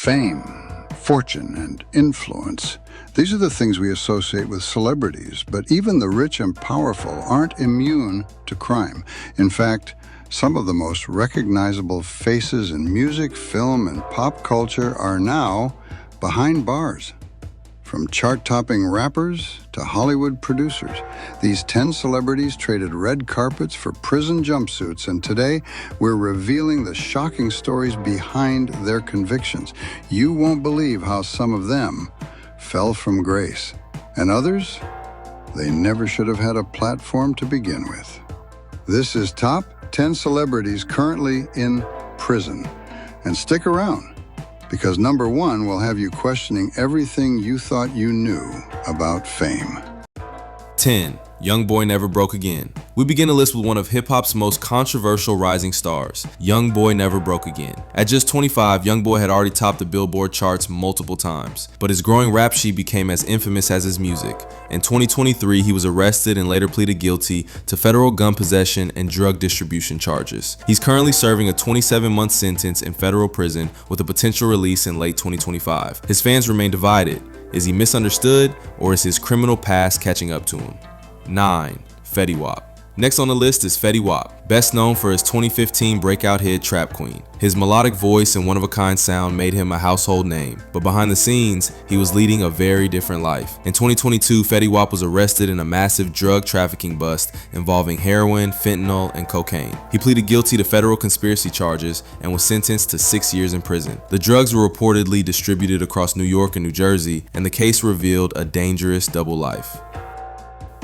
Fame, fortune, and influence. These are the things we associate with celebrities, but even the rich and powerful aren't immune to crime. In fact, some of the most recognizable faces in music, film, and pop culture are now behind bars. From chart-topping rappers to Hollywood producers, these 10 celebrities traded red carpets for prison jumpsuits, and today we're revealing the shocking stories behind their convictions. You won't believe how some of them fell from grace, and others, they never should have had a platform to begin with. This is Top 10 Celebrities Currently in Prison. And stick around, because number 1 will have you questioning everything you thought you knew about fame. 10. Youngboy Never Broke Again. We begin the list with one of hip-hop's most controversial rising stars, Youngboy Never Broke Again. At just 25, Youngboy had already topped the Billboard charts multiple times, but his growing rap sheet became as infamous as his music. In 2023, he was arrested and later pleaded guilty to federal gun possession and drug distribution charges. He's currently serving a 27-month sentence in federal prison with a potential release in late 2025. His fans remain divided. Is he misunderstood, or is his criminal past catching up to him? 9. Fetty Wap. Next on the list is Fetty Wap, best known for his 2015 breakout hit Trap Queen. His melodic voice and one-of-a-kind sound made him a household name, but behind the scenes, he was leading a very different life. In 2022, Fetty Wap was arrested in a massive drug trafficking bust involving heroin, fentanyl, and cocaine. He pleaded guilty to federal conspiracy charges and was sentenced to 6 years in prison. The drugs were reportedly distributed across New York and New Jersey, and the case revealed a dangerous double life.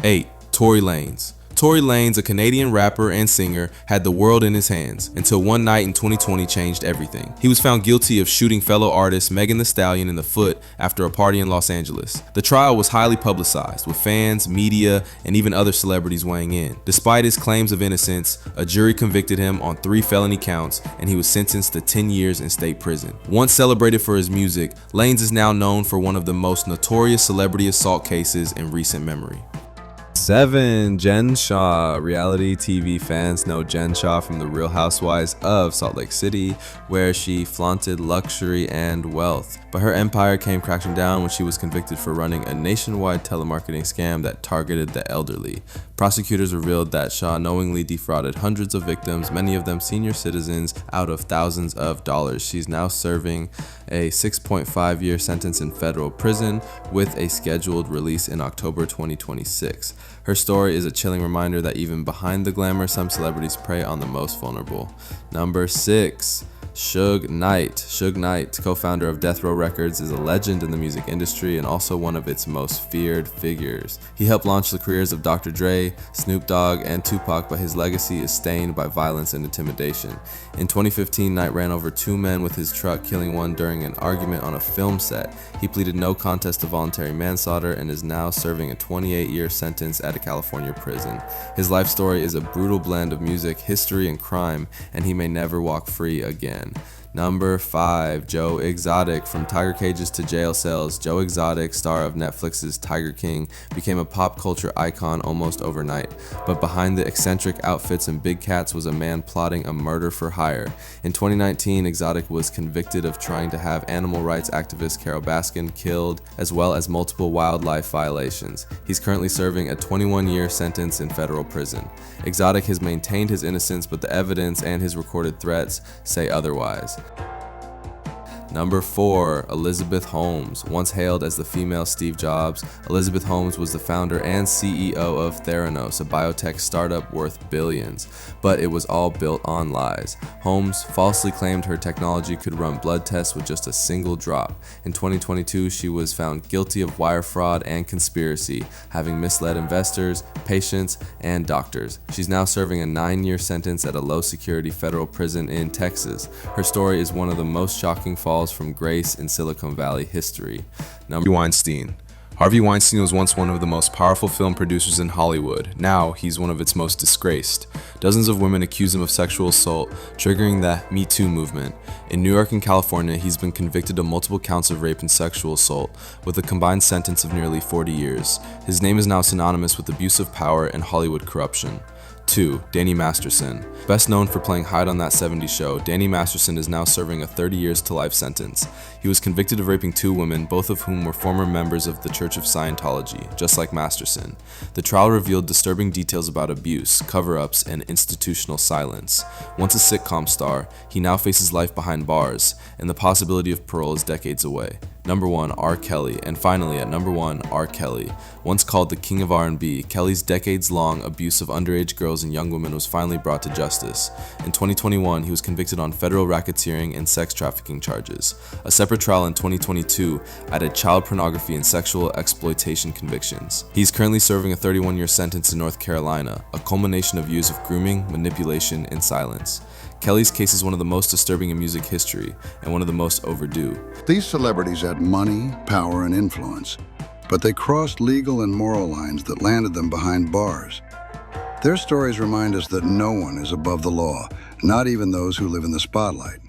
8. Tory Lanez. Tory Lanez, a Canadian rapper and singer, had the world in his hands until one night in 2020 changed everything. He was found guilty of shooting fellow artist Megan Thee Stallion in the foot after a party in Los Angeles. The trial was highly publicized, with fans, media, and even other celebrities weighing in. Despite his claims of innocence, a jury convicted him on 3 felony counts, and he was sentenced to 10 years in state prison. Once celebrated for his music, Lanez is now known for one of the most notorious celebrity assault cases in recent memory. 7. Jen Shah. Reality TV fans know Jen Shah from The Real Housewives of Salt Lake City, where she flaunted luxury and wealth. But her empire came crashing down when she was convicted for running a nationwide telemarketing scam that targeted the elderly. Prosecutors revealed that Shah knowingly defrauded hundreds of victims, many of them senior citizens, out of thousands of dollars. She's now serving a 6.5-year sentence in federal prison with a scheduled release in October 2026. Her story is a chilling reminder that even behind the glamour, some celebrities prey on the most vulnerable. Number 6. Suge Knight. Suge Knight, co-founder of Death Row Records, is a legend in the music industry and also one of its most feared figures. He helped launch the careers of Dr. Dre, Snoop Dogg, and Tupac, but his legacy is stained by violence and intimidation. In 2015, Knight ran over 2 men with his truck, killing one during an argument on a film set. He pleaded no contest to voluntary manslaughter and is now serving a 28-year sentence at a California prison. His life story is a brutal blend of music, history, and crime, and he may never walk free again. Number 5. Joe Exotic. From tiger cages to jail cells, Joe Exotic, star of Netflix's Tiger King, became a pop culture icon almost overnight. But behind the eccentric outfits and big cats was a man plotting a murder for hire. In 2019, Exotic was convicted of trying to have animal rights activist Carol Baskin killed, as well as multiple wildlife violations. He's currently serving a 21-year sentence in federal prison. Exotic has maintained his innocence, but the evidence and his recorded threats say otherwise. Number 4. Elizabeth Holmes. Once hailed as the female Steve Jobs, Elizabeth Holmes was the founder and CEO of Theranos, a biotech startup worth billions. But it was all built on lies. Holmes falsely claimed her technology could run blood tests with just a single drop. In 2022, she was found guilty of wire fraud and conspiracy, having misled investors, patients, and doctors. She's now serving a 9-year sentence at a low-security federal prison in Texas. Her story is one of the most shocking falls from grace in Silicon Valley history. Number Weinstein. Harvey Weinstein was once one of the most powerful film producers in Hollywood. Now, he's one of its most disgraced. Dozens of women accuse him of sexual assault, triggering the Me Too movement. In New York and California, he's been convicted of multiple counts of rape and sexual assault, with a combined sentence of nearly 40 years. His name is now synonymous with abuse of power and Hollywood corruption. 2. Danny Masterson. Best known for playing Hyde on That 70s Show, Danny Masterson is now serving a 30 years to life sentence. He was convicted of raping 2 women, both of whom were former members of the Church of Scientology, just like Masterson. The trial revealed disturbing details about abuse, cover-ups, and institutional silence. Once a sitcom star, he now faces life behind bars, and the possibility of parole is decades away. Number 1, R. Kelly. And finally, at number 1, R. Kelly. Once called the king of R&B, Kelly's decades-long abuse of underage girls and young women was finally brought to justice. In 2021, he was convicted on federal racketeering and sex trafficking charges. A separate trial in 2022 added child pornography and sexual exploitation convictions. He's currently serving a 31-year sentence in North Carolina, a culmination of years of grooming, manipulation, and silence. Kelly's case is one of the most disturbing in music history, and one of the most overdue. These celebrities had money, power, and influence, but they crossed legal and moral lines that landed them behind bars. Their stories remind us that no one is above the law, not even those who live in the spotlight.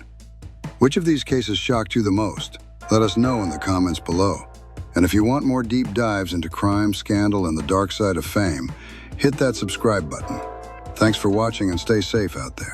Which of these cases shocked you the most? Let us know in the comments below. And if you want more deep dives into crime, scandal, and the dark side of fame, hit that subscribe button. Thanks for watching and stay safe out there.